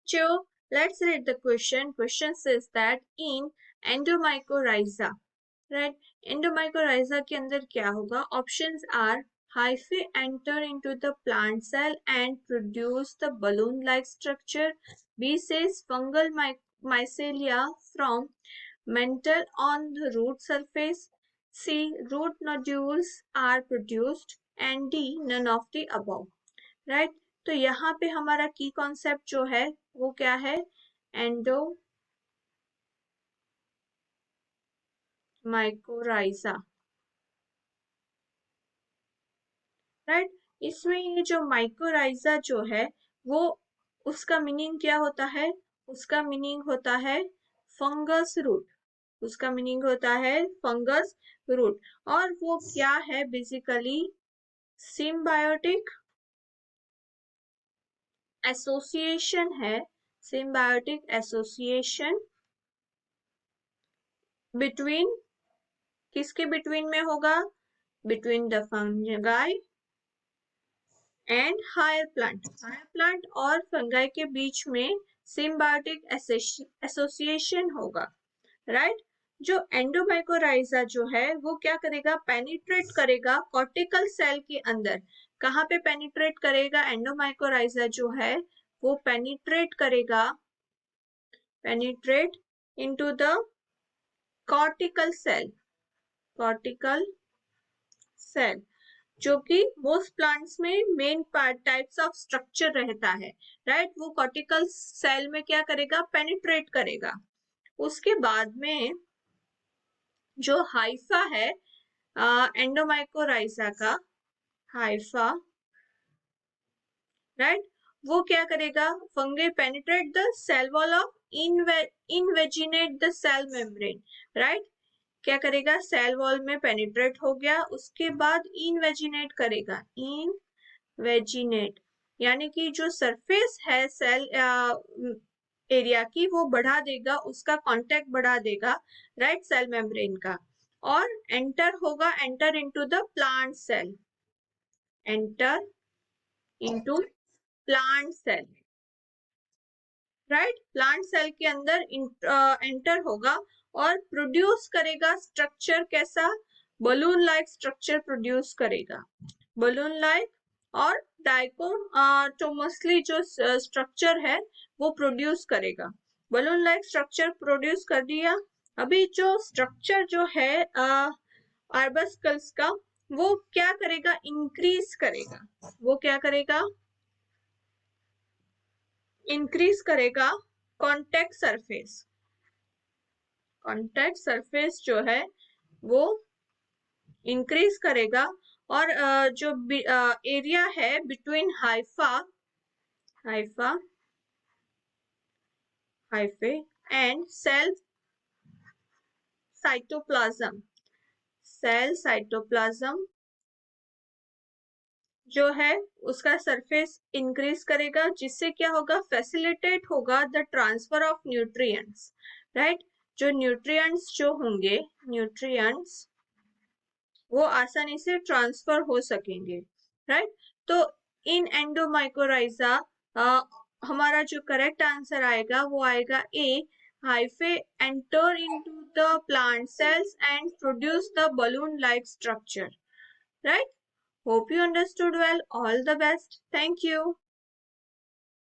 So let's read the question. Question says that in endomycorrhiza, right? Endomycorrhiza के अंदर क्या होगा? Options are hyphae enter into the plant cell and produce the balloon-like structure. B says fungal mycelia from mantle on the root surface. C root nodules are produced. And D none of the above. Right तो यहाँ पे हमारा की concept जो है वो क्या है एंडोमाइकोराइजा राइट इसमें ये जो माइकोराइजा जो है वो उसका मीनिंग क्या होता है उसका मीनिंग होता है फंगस रूट उसका मीनिंग होता है फंगस रूट और वो क्या है बेसिकली सिम्बायोटिक एसोसिएशन है सिम्बायोटिक एसोसिएशन बिटवीन किसके बिटवीन में होगा between the fungi and higher plant और फंगाई के बीच में सिम्बायोटिक एसोसिएशन होगा राइट जो एंडोमाइकोराइजा जो है वो क्या करेगा पेनिट्रेट करेगा कॉर्टिकल सेल के अंदर कहाँ पे पेनिट्रेट करेगा एंडोमाइकोराइजा जो है वो penetrate into the cortical cell जो कि मोस्ट प्लांट्स में मेन टाइप्स ऑफ स्ट्रक्चर रहता है राइट वो कॉर्टिकल सेल में क्या करेगा पेनिट्रेट करेगा उसके बाद में जो हाइफा है एंडोमाइकोराइजा का हाइफा राइट वो क्या करेगा fungi penetrate the cell wall of invaginate the cell membrane right क्या करेगा सेल वॉल में पेनिट्रेट हो गया उसके बाद इनवेजिनेट करेगा इनवेजिनेट यानी कि जो सरफेस है सेल एरिया की वो बढ़ा देगा उसका कांटेक्ट बढ़ा देगा राइट सेल मेम्ब्रेन का और enter into the plant cell enter into plant cell right plant cell के अंदर एंटर होगा और प्रोड्यूस करेगा स्ट्रक्चर कैसा बलून लाइक स्ट्रक्चर प्रोड्यूस करेगा बलून लाइक और डाइकोटोमसली जो स्ट्रक्चर है वो प्रोड्यूस करेगा बलून लाइक स्ट्रक्चर प्रोड्यूस कर दिया अभी जो स्ट्रक्चर जो है आर्बस्कल्स का वो क्या करेगा इंक्रीज करेगा कॉन्टेक्ट सरफेस जो है वो इंक्रीज करेगा और जो एरिया है between hyphae and cell cytoplasm जो है उसका सरफेस इंक्रीज करेगा जिससे क्या होगा फैसिलिटेट होगा the transfer of nutrients right जो न्यूट्रिएंट्स जो होंगे वो आसानी से ट्रांसफर हो सकेंगे राइट तो इन एंडोमाइकोराइजा हमारा जो करेक्ट आंसर आएगा वो आएगा a hyphae enter into the plant cells and produce the balloon like structure right hope you understood well all the best thank you